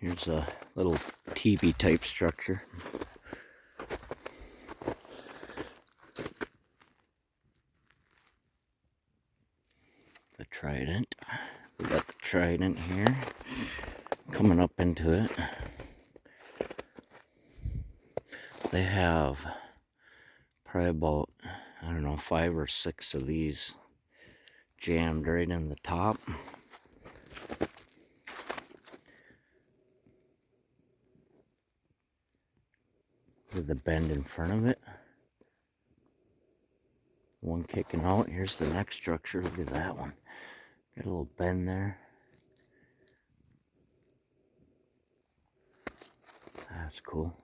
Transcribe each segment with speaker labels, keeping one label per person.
Speaker 1: Here's a little teepee type structure. The Trident. We got the Trident here coming up into it. They have probably about, I don't know, 5 or 6 of these jammed right in the top. With the bend in front of it. One kicking out. Here's the next structure. Look at that one. Got a little bend there. That's cool.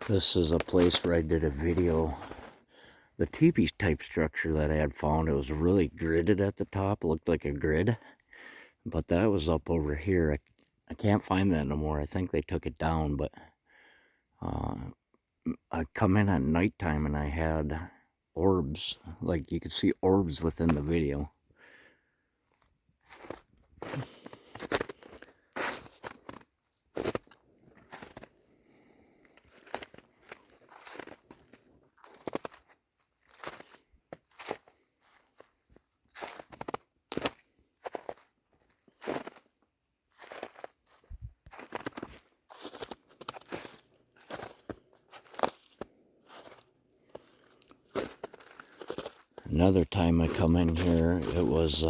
Speaker 1: This is a place where I did a video. The teepee type structure that I had found, it was really gridded at the top. It looked like a grid. But that was up over here. I can't find that no more. I think they took it down. But I come in at nighttime and I had orbs. Like you could see orbs within the video. Another time I come in here, it was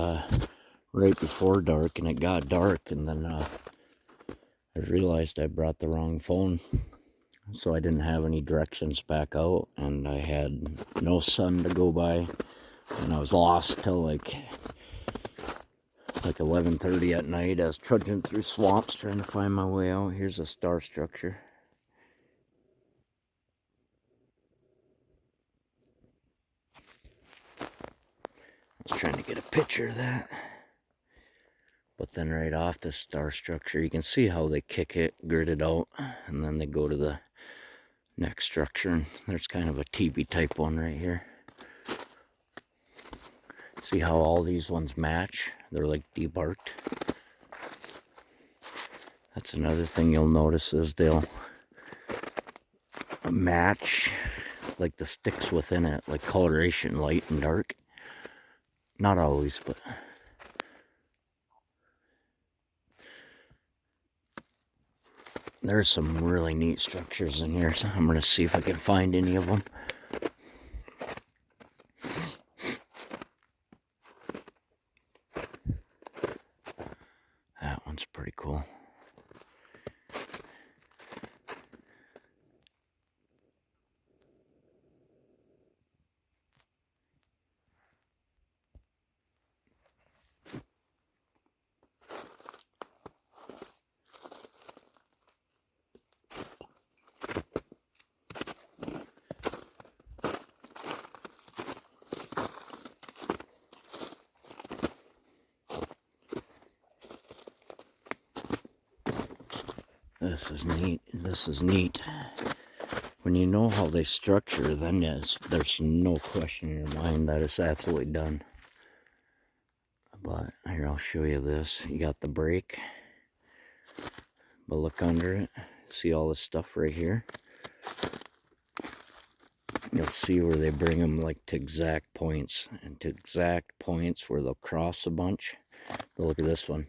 Speaker 1: right before dark, and it got dark, and then I realized I brought the wrong phone, so I didn't have any directions back out, and I had no sun to go by, and I was lost till like 11:30 at night. I was trudging through swamps trying to find my way out. Here's a star structure. I was trying to get a picture of that. But then right off the star structure, you can see how they kick it, grid it out, and then they go to the next structure. And there's kind of a teepee type one right here. See how all these ones match? They're like debarked. That's another thing you'll notice is they'll match like the sticks within it, like coloration, light and dark. Not always, but there's some really neat structures in here, so I'm going to see if I can find any of them. That one's pretty cool. This is neat. This is neat. When you know how they structure, then there's no question in your mind that it's absolutely done. But here, I'll show you this. You got the brake, but look under it. See all this stuff right here? You'll see where they bring them like to exact points, and to exact points where they'll cross a bunch. But look at this one,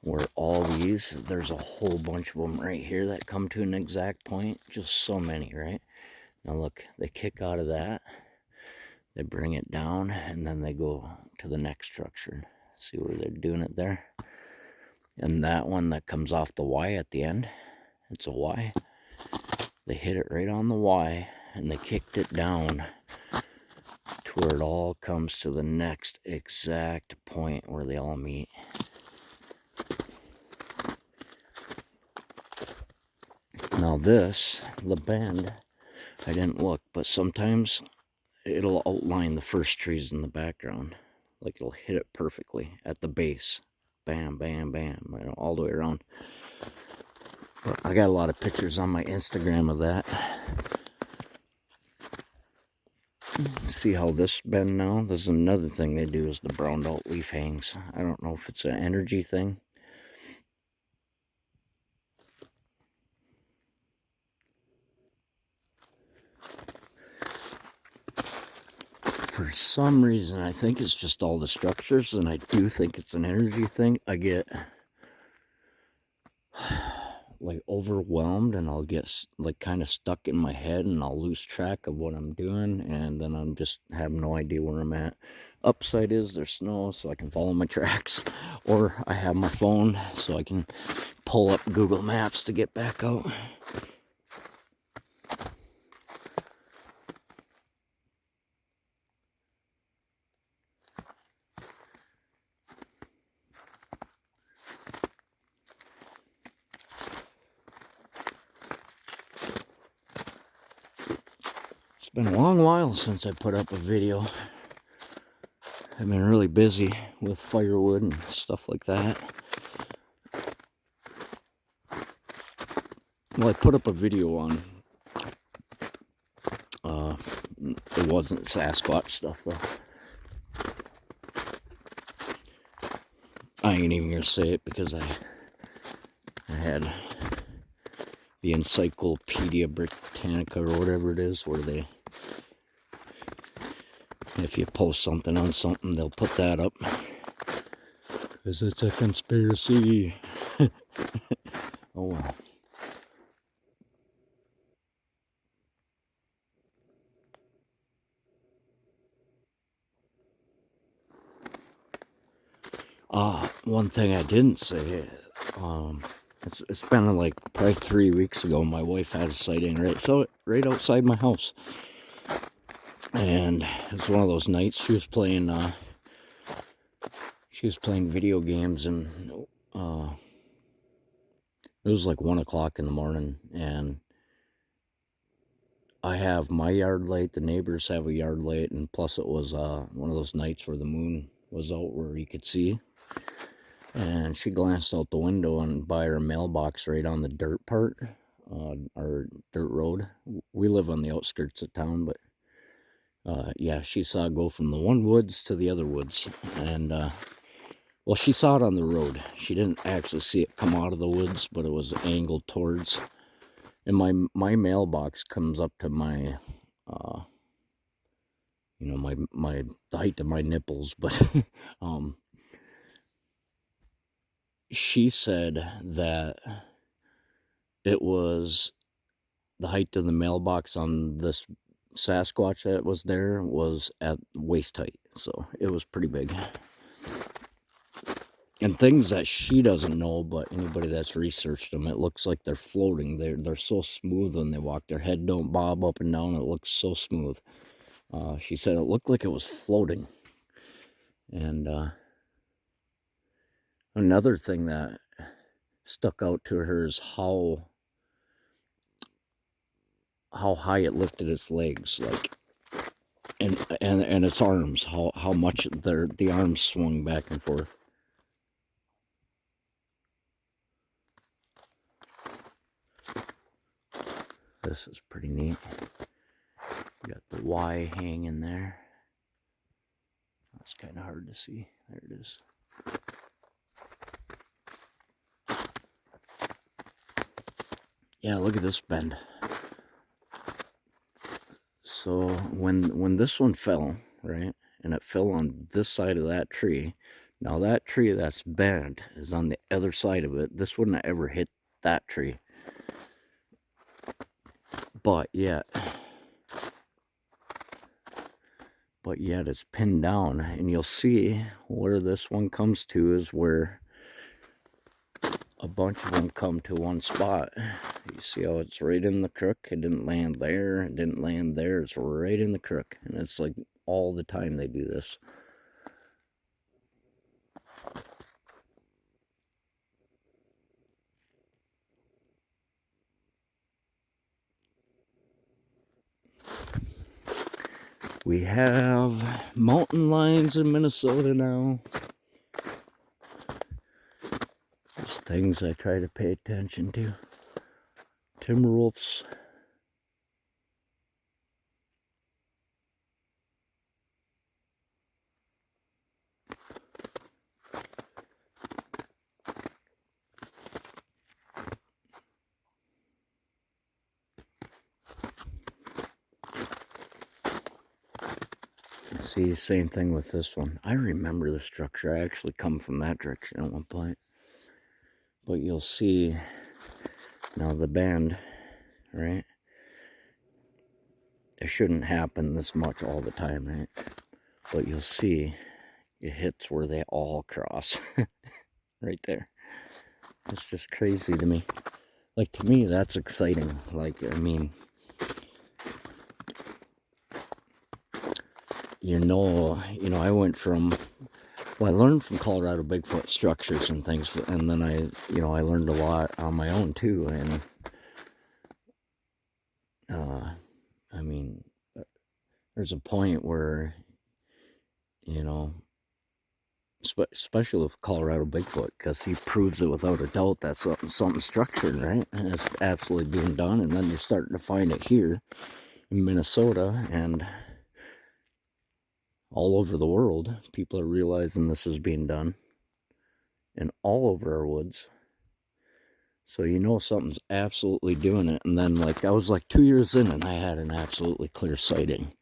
Speaker 1: where all these, there's a whole bunch of them right here that come to an exact point. Just so many, right? Now look, they kick out of that, they bring it down, and then they go to the next structure. See where they're doing it there? And that one that comes off the Y at the end, it's a Y. They hit it right on the Y, and they kicked it down to where it all comes to the next exact point where they all meet. Now this, the bend, I didn't look, but sometimes it'll outline the first trees in the background. Like it'll hit it perfectly at the base. Bam, bam, bam, you know, all the way around. But I got a lot of pictures on my Instagram of that. See how this bend now? This is another thing they do, is the browned out leaf hangs. I don't know if it's an energy thing. For some reason, I think it's just all the structures, and I do think it's an energy thing. I get like overwhelmed, and I'll get like kind of stuck in my head, and I'll lose track of what I'm doing, and then I'm just have no idea where I'm at. Upside is there's snow, so I can follow my tracks, or I have my phone so I can pull up Google Maps to get back out. It's been a long while since I put up a video. I've been really busy with firewood and stuff like that. Well, I put up a video on, it wasn't Sasquatch stuff though. I ain't even gonna say it because I had the Encyclopedia Britannica or whatever it is, where they, if you post something on something, they'll put that up because it's a conspiracy. Oh well. One thing I didn't say, it's been like probably 3 weeks ago, my wife had a sighting right outside my house. And it's one of those nights she was playing video games, and it was like 1 o'clock in the morning, and I have my yard light, the neighbors have a yard light, and plus it was one of those nights where the moon was out where you could see. And she glanced out the window and by her mailbox right on the dirt part, our dirt road. We live on the outskirts of town, but yeah, she saw it go from the one woods to the other woods. And well, she saw it on the road. She didn't actually see it come out of the woods, but it was angled towards. And my mailbox comes up to my, you know, the height of my nipples, but she said that it was the height of the mailbox on this Sasquatch that was there was at waist height, so it was pretty big. And things that she doesn't know, but anybody that's researched them, it looks like they're floating. They're so smooth when they walk. Their head don't bob up and down. It looks so smooth. She said it looked like it was floating. And another thing that stuck out to her is how high it lifted its legs, like, and its arms, how much the arms swung back and forth. This is pretty neat. We got the Y hanging there. That's kind of hard to see. There it is. Yeah, look at this bend. So when this one fell, right, and it fell on this side of that tree, now that tree that's bent is on the other side of it. This wouldn't have ever hit that tree. But yet it's pinned down, and you'll see where this one comes to is where a bunch of them come to one spot. You see how it's right in the crook? It didn't land there. It didn't land there. It's right in the crook. And it's like all the time they do this. We have mountain lions in Minnesota now. There's things I try to pay attention to. Timberwolves. See, same thing with this one. I remember the structure. I actually come from that direction at one point. But you'll see now the bend, right? It shouldn't happen this much all the time, right? But you'll see it hits where they all cross. Right there. It's just crazy to me. Like, to me, that's exciting. Like, I mean, you know, I went from, well, I learned from Colorado Bigfoot structures and things, and then I learned a lot on my own too, and, I mean, there's a point where, especially with Colorado Bigfoot, because he proves it without a doubt that something structured, right? And it's absolutely being done, and then you're starting to find it here in Minnesota, and all over the world, people are realizing this is being done, and all over our woods. So something's absolutely doing it. And then, like, I was like 2 years in, and I had an absolutely clear sighting.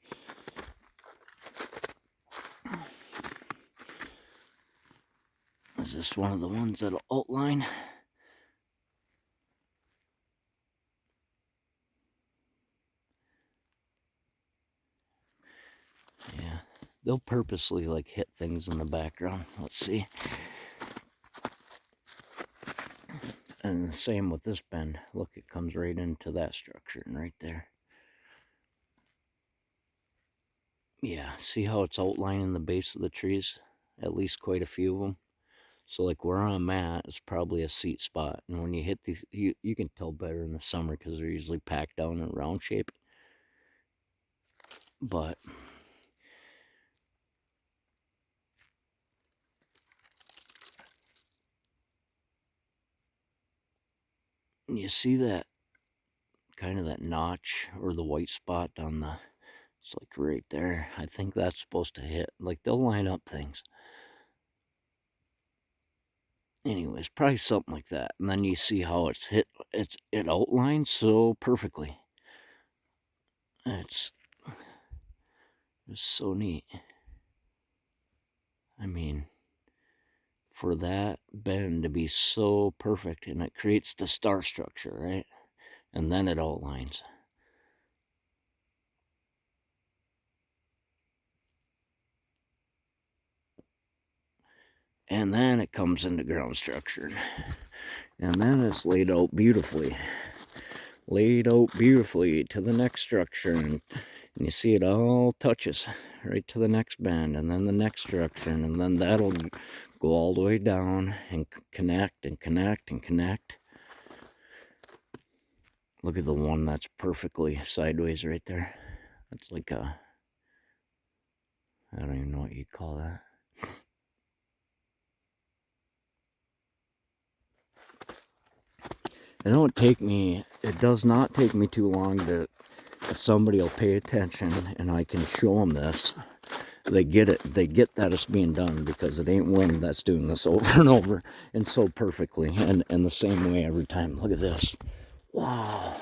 Speaker 1: Is this one of the ones that'll outline? Yeah, they'll purposely, like, hit things in the background. Let's see. And the same with this bend. Look, it comes right into that structure and right there. Yeah, see how it's outlining the base of the trees? At least quite a few of them. So, like, where I'm at is probably a seat spot. And when you hit these, you can tell better in the summer because they're usually packed down in round shape. But you see that kind of that notch or the white spot on the, it's like right there. I think that's supposed to hit. Like, they'll line up things. Anyways, probably something like that. And then you see how it's hit. It outlines so perfectly. It's so neat. I mean, for that bend to be so perfect, and it creates the star structure, right? And then it outlines. And then it comes into ground structure. And then it's laid out beautifully. Laid out beautifully to the next structure. And you see it all touches right to the next bend, and then the next structure, and then that'll go all the way down and connect and connect and connect. Look at the one that's perfectly sideways right there. That's like a, I don't even know what you'd call that. It does not take me too long to, if somebody will pay attention and I can show them this, they get it. They get that it's being done, because it ain't wind that's doing this over and over and so perfectly and the same way every time. Look at this. Wow.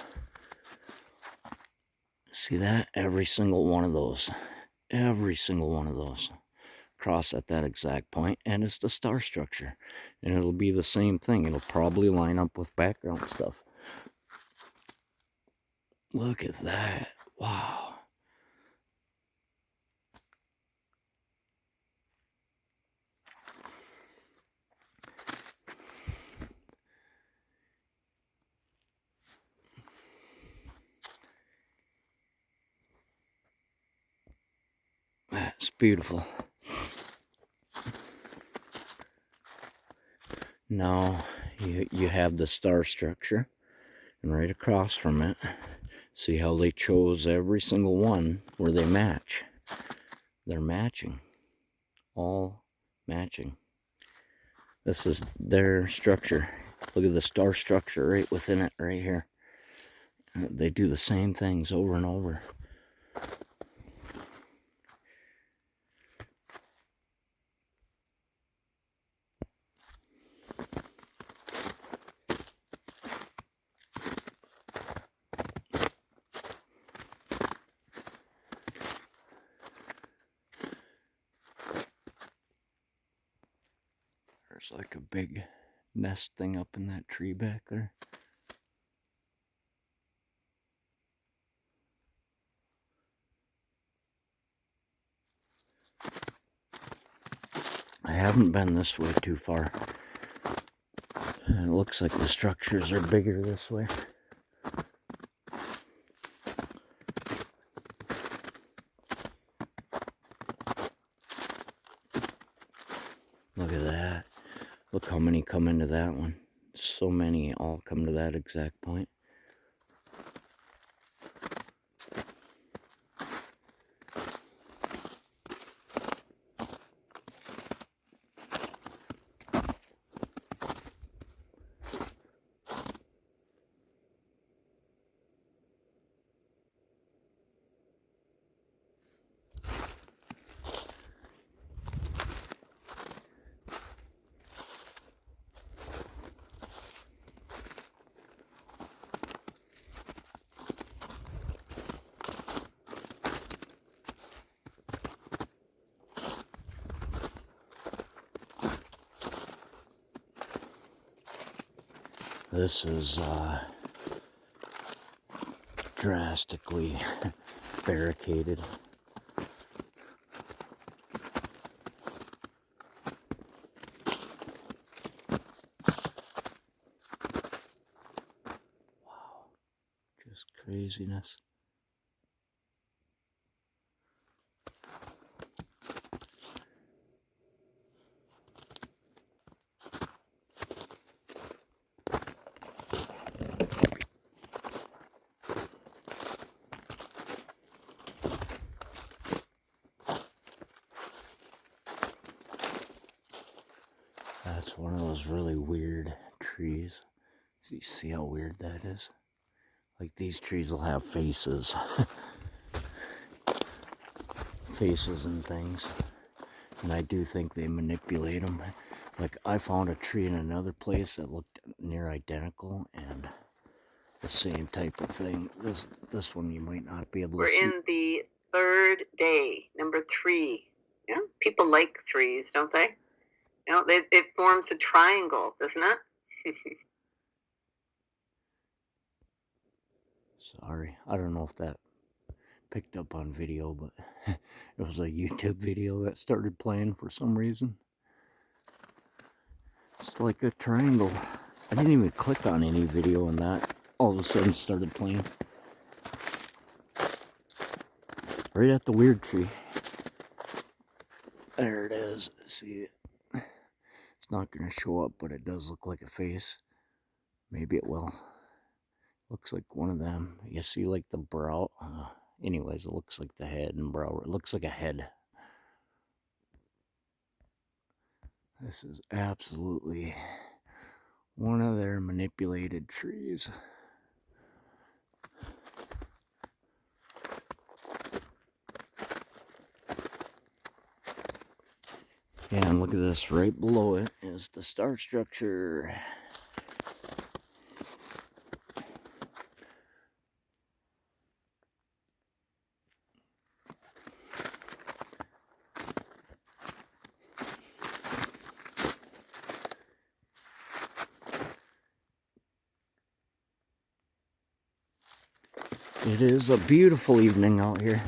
Speaker 1: See that? Every single one of those cross at that exact point, and it's the star structure, and it'll be the same thing. It'll probably line up with background stuff. Look at that. Wow. It's beautiful. Now you have the star structure, and right across from it, see how they chose every single one where they match. They're matching, all matching. This is their structure. Look at the star structure right within it, right here. They do the same things over and over. There's like a big nest thing up in that tree back there. I haven't been this way too far. It looks like the structures are bigger this way. Look at that. Look how many come into that one. So many all come to that exact point. This is drastically barricaded. Wow, just craziness. That's one of those really weird trees. So you see how weird that is? Like these trees will have faces. Faces and things. And I do think they manipulate them. Like I found a tree in another place that looked near identical and the same type of thing. This one you might not be able to see.
Speaker 2: We're in the third day, number 3. Yeah, people like 3s, don't they? You know, it forms a triangle, doesn't it?
Speaker 1: Sorry, I don't know if that picked up on video, but it was a YouTube video that started playing for some reason. It's like a triangle. I didn't even click on any video and that all of a sudden started playing. Right at the weird tree. There it is. See it? It's not going to show up, but it does look like a face. Maybe it will. Looks like one of them. You see like the brow. Anyways, it looks like the head and brow. It looks like a head. This is absolutely one of their manipulated trees. And look at this, right below it is the star structure. It is a beautiful evening out here.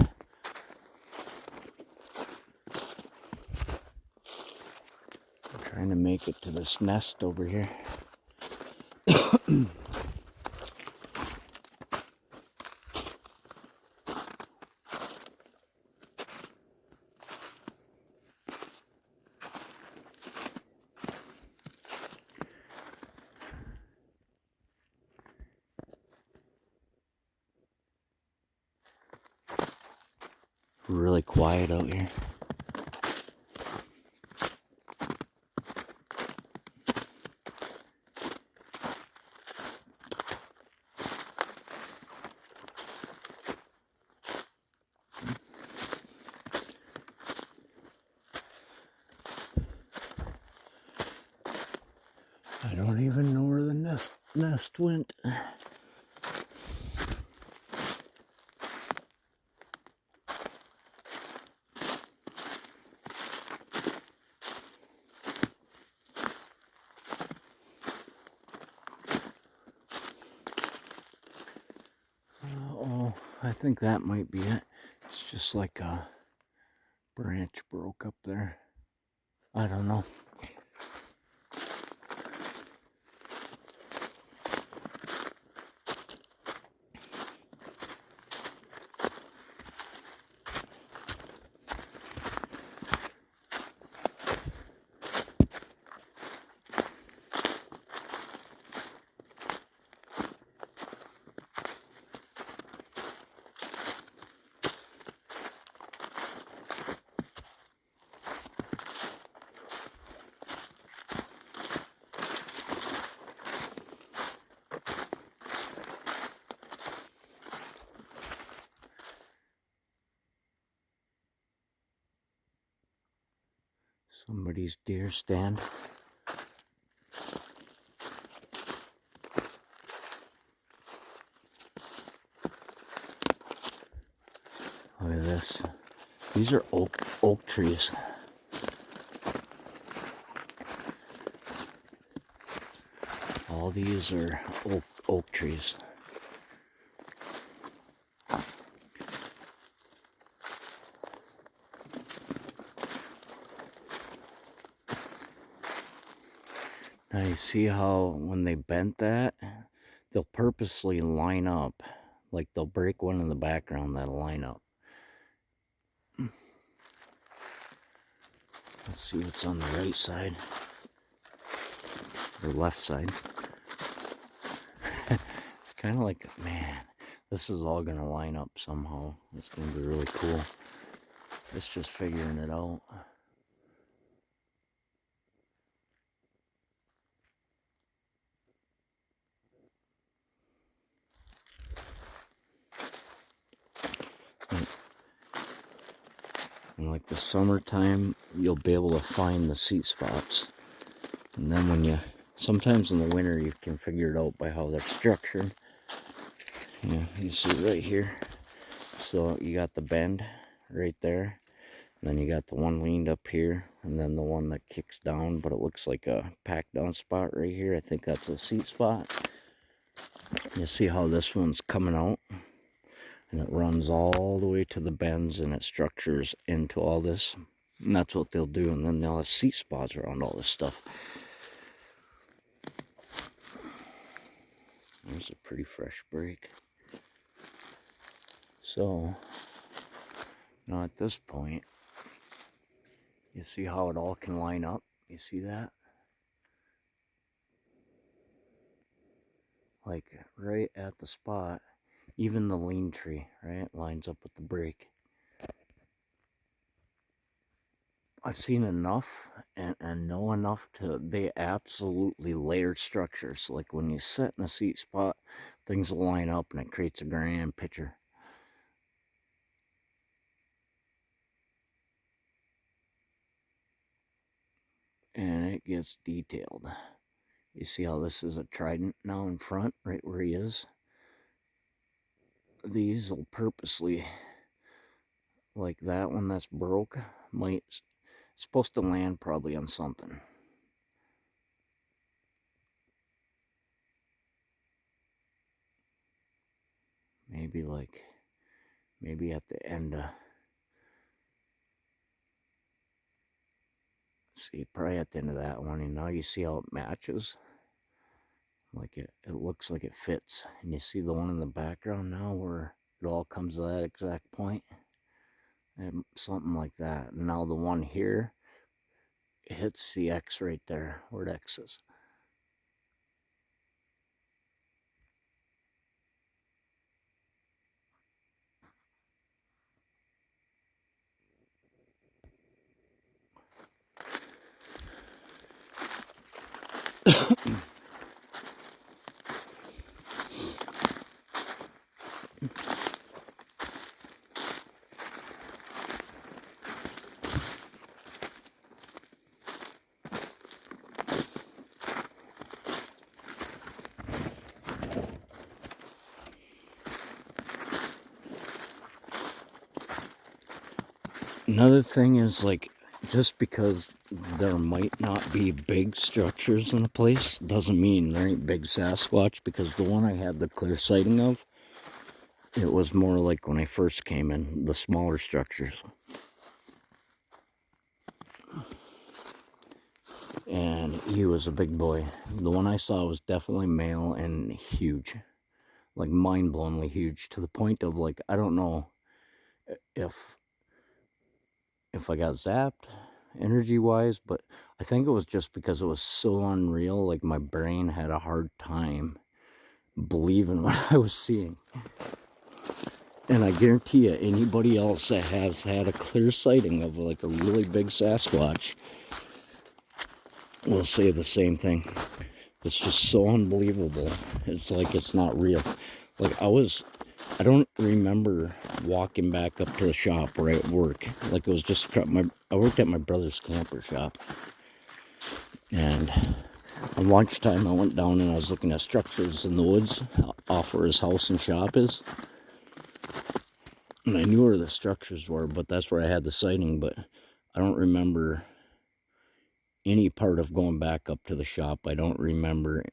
Speaker 1: I'm trying to make it to this nest over here. Really quiet out here. I don't even know where the nest went. Oh, I think that might be it. It's just like a branch broke up there. I don't know. Somebody's deer stand. Look at this. These are oak trees. All these are oak trees. Now you see how when they bent that, they'll purposely line up. Like they'll break one in the background that'll line up. Let's see what's on the right side. Or left side. It's kind of like, man, this is all going to line up somehow. It's going to be really cool. It's just figuring it out. And like the summertime, you'll be able to find the seat spots. And then sometimes in the winter, you can figure it out by how they're structured. Yeah, you see right here. So you got the bend right there. And then you got the one leaned up here. And then the one that kicks down, but it looks like a packed down spot right here. I think that's a seat spot. You see how this one's coming out? And it runs all the way to the bends and it structures into all this. And that's what they'll do. And then they'll have seat spots around all this stuff. There's a pretty fresh break. So, now at this point, you see how it all can line up? You see that? Like right at the spot, even the lean tree, right, lines up with the break. I've seen enough and know enough they absolutely layered structures. Like when you sit in a seat spot, things will line up and it creates a grand picture. And it gets detailed. You see how this is a trident now in front, right where he is? These will purposely, like that one that's broke, it's supposed to land probably on something. Maybe at the end of, see, probably at the end of that one. And now you see how it matches? Like it looks like it fits. And you see the one in the background now where it all comes to that exact point? And something like that. And now the one here, it hits the X right there, where it X is. Another thing is, like, just because there might not be big structures in a place doesn't mean there ain't big Sasquatch, because the one I had the clear sighting of, it was more like when I first came in, the smaller structures. And he was a big boy. The one I saw was definitely male and huge. Like, mind-blowingly huge, to the point of, like, I don't know if I got zapped energy-wise, but I think it was just because it was so unreal. Like, my brain had a hard time believing what I was seeing. And I guarantee you, anybody else that has had a clear sighting of, like, a really big Sasquatch will say the same thing. It's just so unbelievable. It's like it's not real. Like, I don't remember walking back up to the shop where I work. Like, it was just I worked at my brother's camper shop. And on lunchtime, I went down and I was looking at structures in the woods off where his house and shop is. And I knew where the structures were, but that's where I had the sighting. But I don't remember any part of going back up to the shop. I don't remember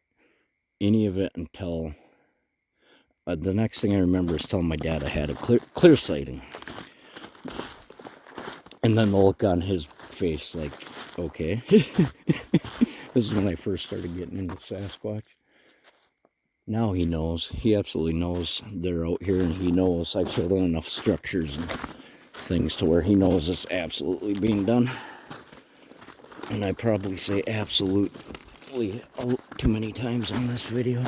Speaker 1: any of it until the next thing I remember is telling my dad I had a clear sighting. And then the look on his face, like, okay. This is when I first started getting into Sasquatch. Now he knows. He absolutely knows they're out here, and he knows I've showed him enough structures and things to where he knows it's absolutely being done. And I probably say absolutely too many times on this video.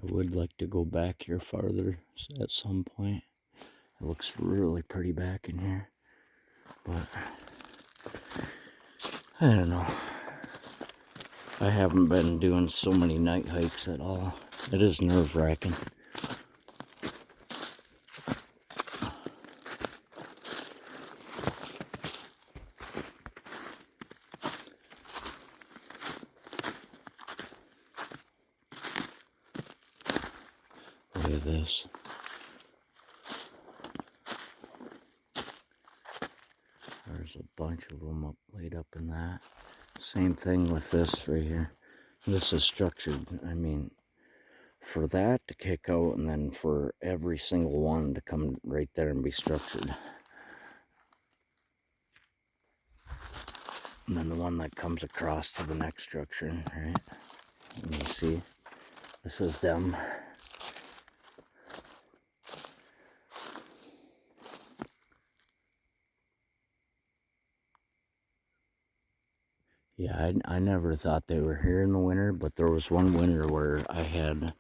Speaker 1: I would like to go back here farther at some point. It looks really pretty back in here. But I don't know. I haven't been doing so many night hikes at all. It is nerve-wracking. Look at this. There's a bunch of them laid up in that. Same thing with this right here. This is structured. I mean, for that to kick out and then for every single one to come right there and be structured. And then the one that comes across to the next structure, right? And you see, this is them. Yeah, I never thought they were here in the winter, but there was one winter where I had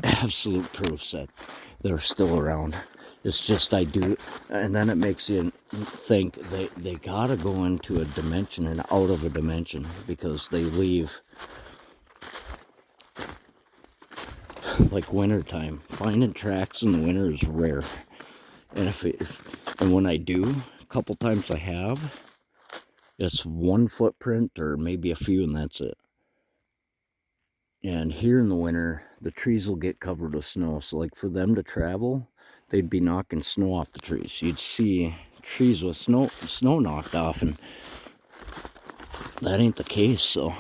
Speaker 1: absolute proof that they're still around. It's just I do, and then it makes you think they gotta go into a dimension and out of a dimension, because they leave like wintertime. Finding tracks in the winter is rare, and and when I do, a couple times I have, it's one footprint or maybe a few, and that's it. And here in the winter, the trees will get covered with snow. So, like, for them to travel, they'd be knocking snow off the trees. You'd see trees with snow knocked off, and that ain't the case. So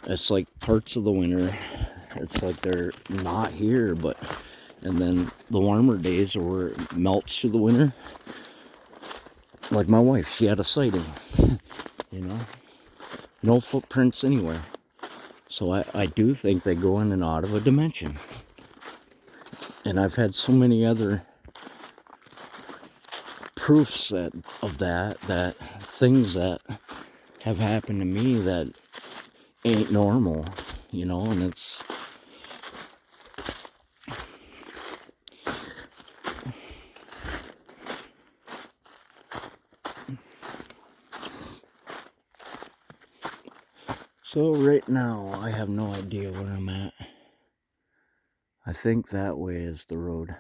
Speaker 1: it's like parts of the winter, it's like they're not here. But and then the warmer days where it melts through the winter, like my wife, she had a sighting, you know, no footprints anywhere. So I do think they go in and out of a dimension. And I've had so many other proofs of that things that have happened to me that ain't normal, you know, and it's so right now I have no idea where I'm at. I think that way is the road.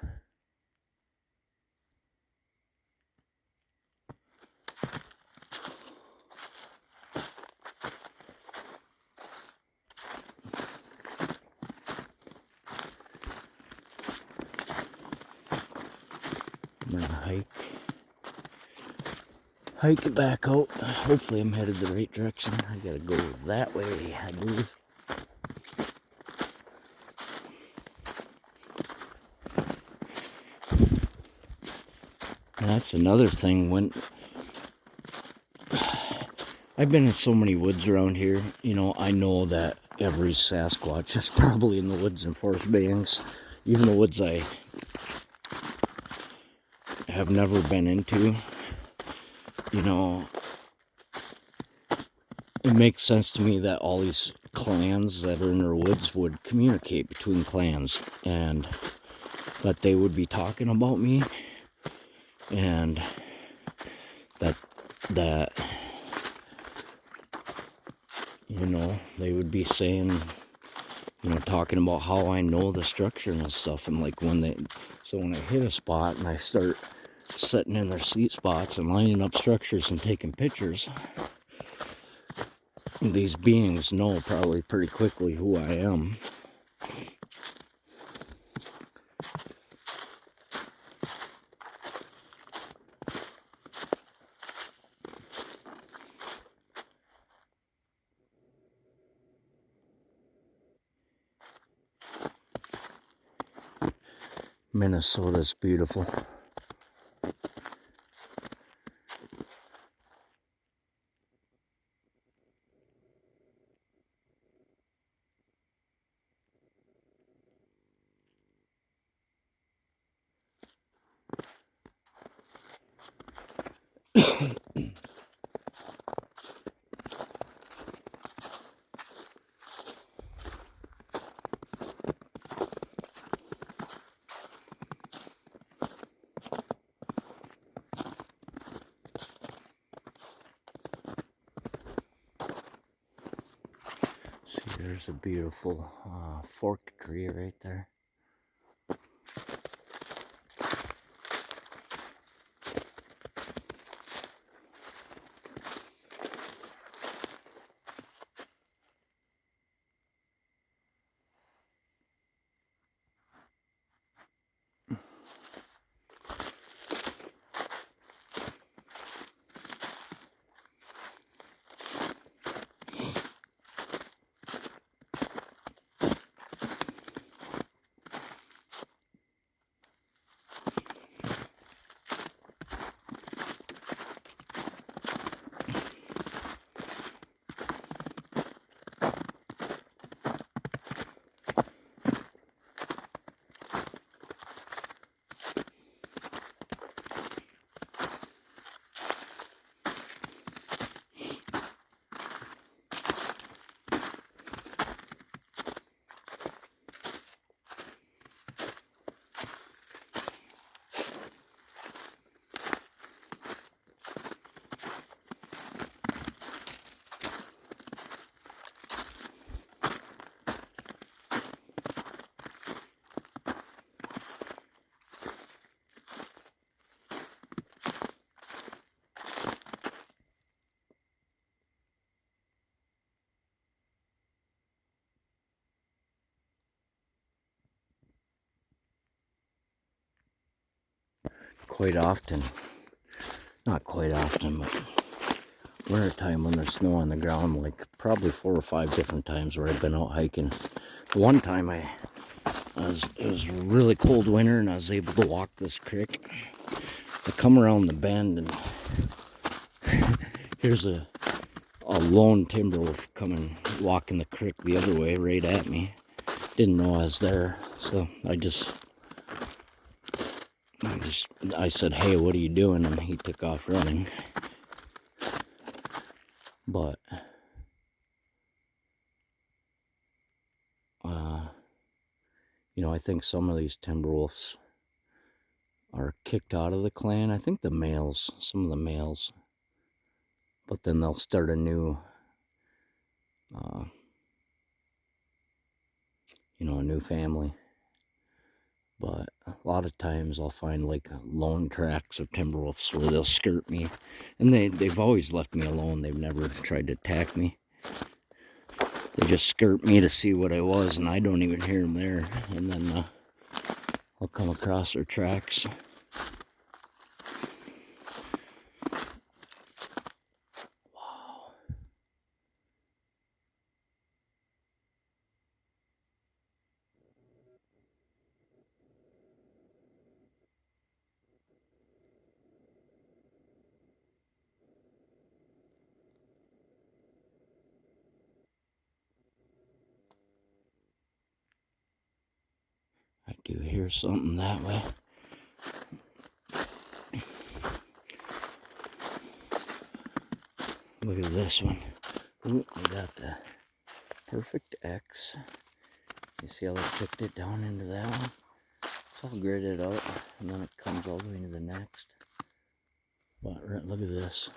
Speaker 1: I'm gonna hike it back out. Hopefully I'm headed the right direction. I gotta go that way, I believe. And that's another thing. When I've been in so many woods around here, you know, I know that every Sasquatch is probably in the woods and forest banks. Even the woods I have never been into, you know, it makes sense to me that all these clans that are in their woods would communicate between clans, and that they would be talking about me, and that you know, they would be saying, you know, talking about how I know the structure and stuff. And like when I hit a spot and I start sitting in their seat spots and lining up structures and taking pictures, these beings know probably pretty quickly who I am. Minnesota's beautiful. See, there's a beautiful forked tree right there. Quite often, not quite often, but wintertime when there's snow on the ground, like probably 4 or 5 different times where I've been out hiking. The one time it was a really cold winter and I was able to walk this creek, I come around the bend and here's a lone timber wolf coming, walking the creek the other way right at me. Didn't know I was there, so I said, hey, what are you doing? And he took off running. But you know, I think some of these timber wolves are kicked out of the clan. I think some of the males, but then they'll start a new you know, a new family. But a lot of times I'll find like lone tracks of timber wolves where they'll skirt me, and they've always left me alone. They've never tried to attack me. They just skirt me to see what I was, and I don't even hear them there. And then I'll come across their tracks. Wow. I do hear something that way. Look at this one. Ooh, we got the perfect X. You see how they picked it down into that one? It's all gridded out, and then it comes all the way into the next. But look at this.